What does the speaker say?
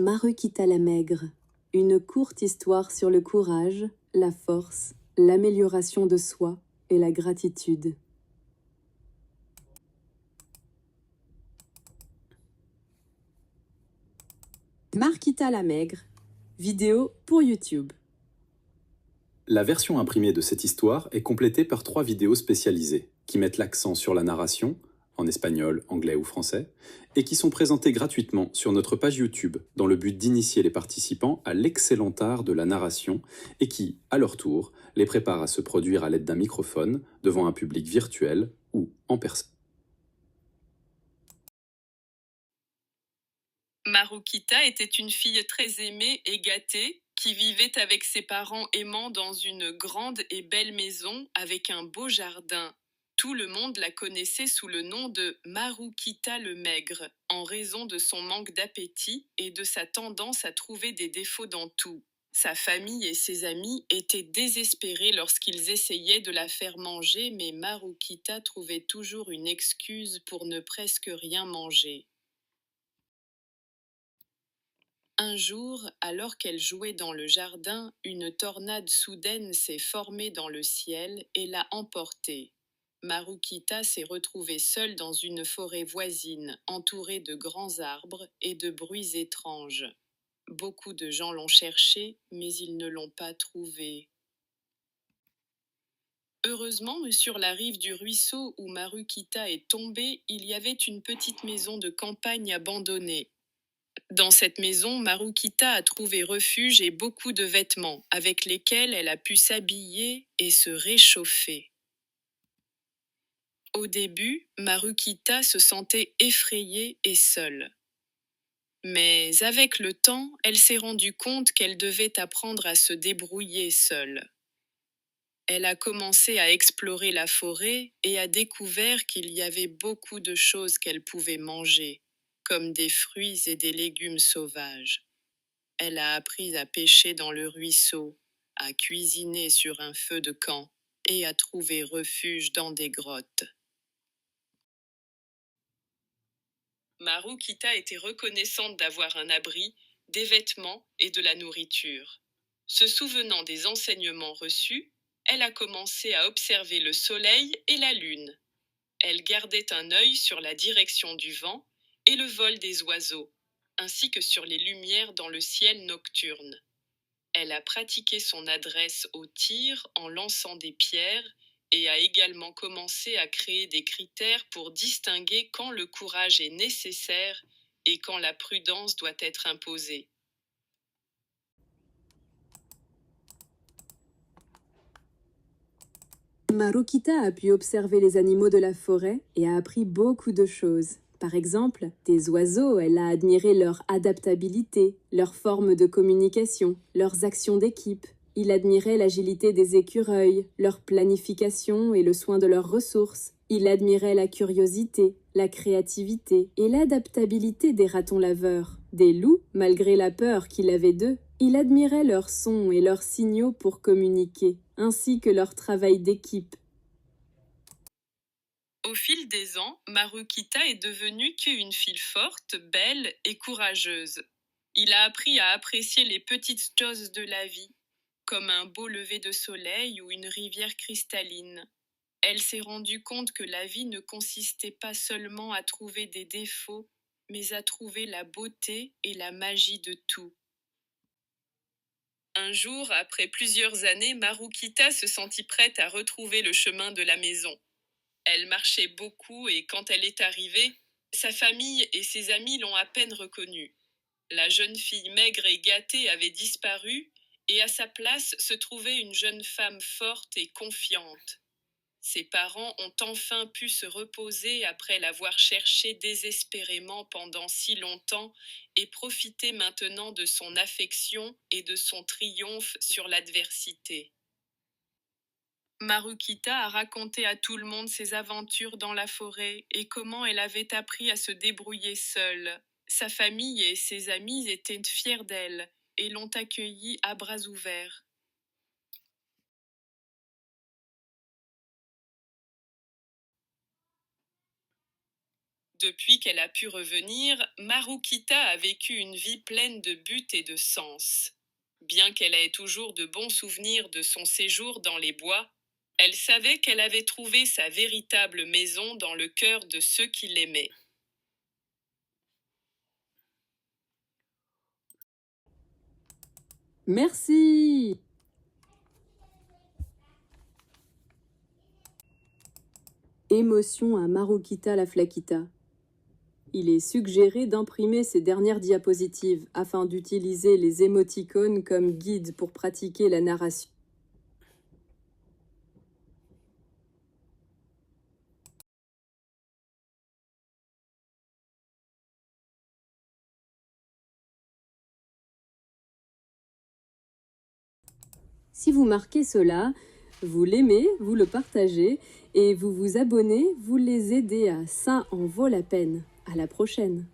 Marukita la Maigre, une courte histoire sur le courage, la force, l'amélioration de soi et la gratitude. Marukita la Maigre, vidéo pour YouTube. La version imprimée de cette histoire est complétée par 3 vidéos spécialisées qui mettent l'accent sur la narration, en espagnol, anglais ou français, et qui sont présentées gratuitement sur notre page YouTube dans le but d'initier les participants à l'excellent art de la narration et qui, à leur tour, les préparent à se produire à l'aide d'un microphone devant un public virtuel ou en personne. Marukita était une fille très aimée et gâtée qui vivait avec ses parents aimants dans une grande et belle maison avec un beau jardin. Tout le monde la connaissait sous le nom de Marukita le Maigre, en raison de son manque d'appétit et de sa tendance à trouver des défauts dans tout. Sa famille et ses amis étaient désespérés lorsqu'ils essayaient de la faire manger, mais Marukita trouvait toujours une excuse pour ne presque rien manger. Un jour, alors qu'elle jouait dans le jardin, une tornade soudaine s'est formée dans le ciel et l'a emportée. Marukita s'est retrouvée seule dans une forêt voisine, entourée de grands arbres et de bruits étranges. Beaucoup de gens l'ont cherchée, mais ils ne l'ont pas trouvée. Heureusement, sur la rive du ruisseau où Marukita est tombée, il y avait une petite maison de campagne abandonnée. Dans cette maison, Marukita a trouvé refuge et beaucoup de vêtements, avec lesquels elle a pu s'habiller et se réchauffer. Au début, Marukita se sentait effrayée et seule. Mais avec le temps, elle s'est rendue compte qu'elle devait apprendre à se débrouiller seule. Elle a commencé à explorer la forêt et a découvert qu'il y avait beaucoup de choses qu'elle pouvait manger, comme des fruits et des légumes sauvages. Elle a appris à pêcher dans le ruisseau, à cuisiner sur un feu de camp et à trouver refuge dans des grottes. Marukita était reconnaissante d'avoir un abri, des vêtements et de la nourriture. Se souvenant des enseignements reçus, elle a commencé à observer le soleil et la lune. Elle gardait un œil sur la direction du vent et le vol des oiseaux, ainsi que sur les lumières dans le ciel nocturne. Elle a pratiqué son adresse au tir en lançant des pierres et a également commencé à créer des critères pour distinguer quand le courage est nécessaire et quand la prudence doit être imposée. Marukita a pu observer les animaux de la forêt et a appris beaucoup de choses. Par exemple, des oiseaux, elle a admiré leur adaptabilité, leur forme de communication, leurs actions d'équipe. Il admirait l'agilité des écureuils, leur planification et le soin de leurs ressources. Il admirait la curiosité, la créativité et l'adaptabilité des ratons laveurs. Des loups, malgré la peur qu'il avait d'eux, il admirait leurs sons et leurs signaux pour communiquer, ainsi que leur travail d'équipe. Au fil des ans, Marukita est devenue qu'une fille forte, belle et courageuse. Il a appris à apprécier les petites choses de la vie, comme un beau lever de soleil ou une rivière cristalline. Elle s'est rendue compte que la vie ne consistait pas seulement à trouver des défauts, mais à trouver la beauté et la magie de tout. Un jour, après plusieurs années, Marukita se sentit prête à retrouver le chemin de la maison. Elle marchait beaucoup et quand elle est arrivée, sa famille et ses amis l'ont à peine reconnue. La jeune fille maigre et gâtée avait disparu et à sa place se trouvait une jeune femme forte et confiante. Ses parents ont enfin pu se reposer après l'avoir cherchée désespérément pendant si longtemps et profiter maintenant de son affection et de son triomphe sur l'adversité. Marukita a raconté à tout le monde ses aventures dans la forêt et comment elle avait appris à se débrouiller seule. Sa famille et ses amis étaient fiers d'elle et l'ont accueillie à bras ouverts. Depuis qu'elle a pu revenir, Marukita a vécu une vie pleine de buts et de sens. Bien qu'elle ait toujours de bons souvenirs de son séjour dans les bois, elle savait qu'elle avait trouvé sa véritable maison dans le cœur de ceux qui l'aimaient. Merci! Émotion à Marukita la Flaquita. Il est suggéré d'imprimer ces dernières diapositives afin d'utiliser les émoticônes comme guide pour pratiquer la narration. Si vous marquez cela, vous l'aimez, vous le partagez et vous vous abonnez, vous les aidez à ça en vaut la peine. À la prochaine.